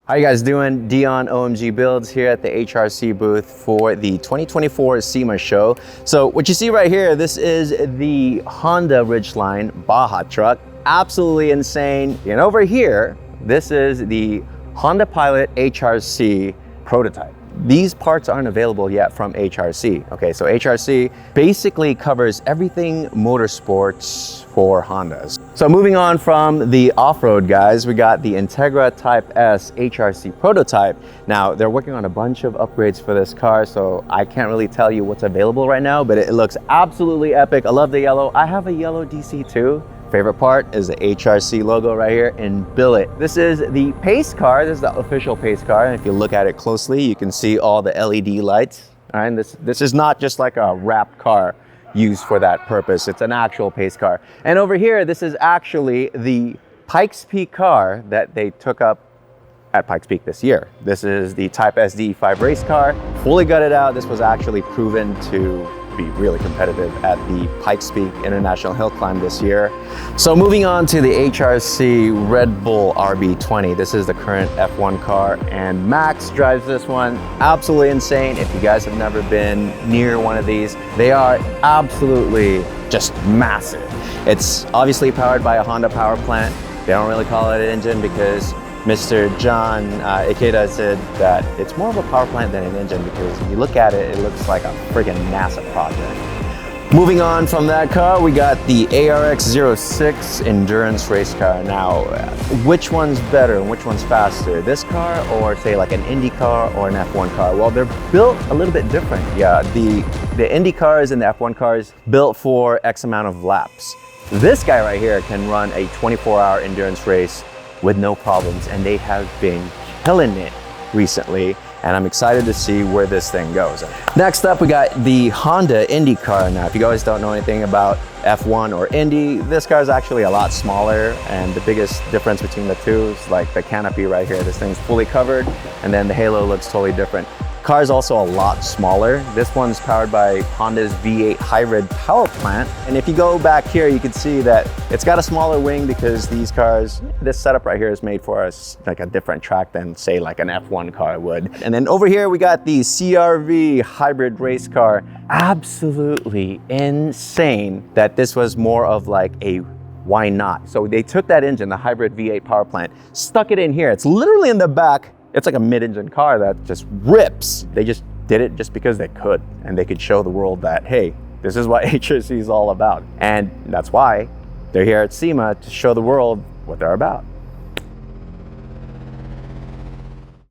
How you guys doing? Dion OMG Builds here at the HRC booth for the 2024 SEMA show. So what you see right here, this is the Honda Ridgeline Baja truck. Absolutely insane. And over here, this is the Honda Pilot HRC prototype. These parts aren't available yet from HRC. Okay, so HRC basically covers everything motorsports for Hondas. So moving on from the off-road guys, we got the Integra Type S HRC prototype. Now they're working on a bunch of upgrades for this car, so I can't really tell you what's available right now, but it looks absolutely epic. I love the yellow. I have a yellow DC too. Favorite part is the HRC logo right here in billet. This is the pace car. This is the official pace car. And if you look at it closely, you can see all the LED lights. All right, this is not just like a wrapped car used for that purpose. It's an actual pace car. And over here, this is actually the Pikes Peak car that they took up at Pikes Peak this year. This is the Type S DE5 race car, fully gutted out. This was actually proven to be really competitive at the Pikes Peak International Hill Climb this year. So moving on to the HRC Red Bull RB20. This is the current F1 car, and Max drives this one. Absolutely insane. If you guys have never been near one of these, they are absolutely just massive. It's obviously powered by a Honda power plant. They don't really call it an engine because Mr. John Ikeda said that it's more of a power plant than an engine because if you look at it, it looks like a friggin' NASA project. Moving on from that car, we got the ARX 06 endurance race car. Now, which one's better and which one's faster? This car or say like an Indy car or an F1 car? Well, they're built a little bit different. Yeah, the Indy cars and the F1 cars built for X amount of laps. This guy right here can run a 24-hour endurance race with no problems, and they have been killing it recently, and I'm excited to see where this thing goes. Next up, we got the Honda Indy car. Now, if you guys don't know anything about F1 or Indy, this car is actually a lot smaller, and the biggest difference between the two is like the canopy right here. This thing's fully covered, and then the halo looks totally different. Car is also a lot smaller. This one's powered by Honda's V8 hybrid power plant. And if you go back here, you can see that it's got a smaller wing because these cars, this setup right here is made for us like a different track than say like an F1 car would. And then over here, we got the CRV hybrid race car. Absolutely insane that this was more of like a why not? So they took that engine, the hybrid V8 power plant, stuck it in here. It's literally in the back. It's like a mid-engine car that just rips. They just did it just because they could, and they could show the world that, hey, this is what HRC is all about. And that's why they're here at SEMA, to show the world what they're about.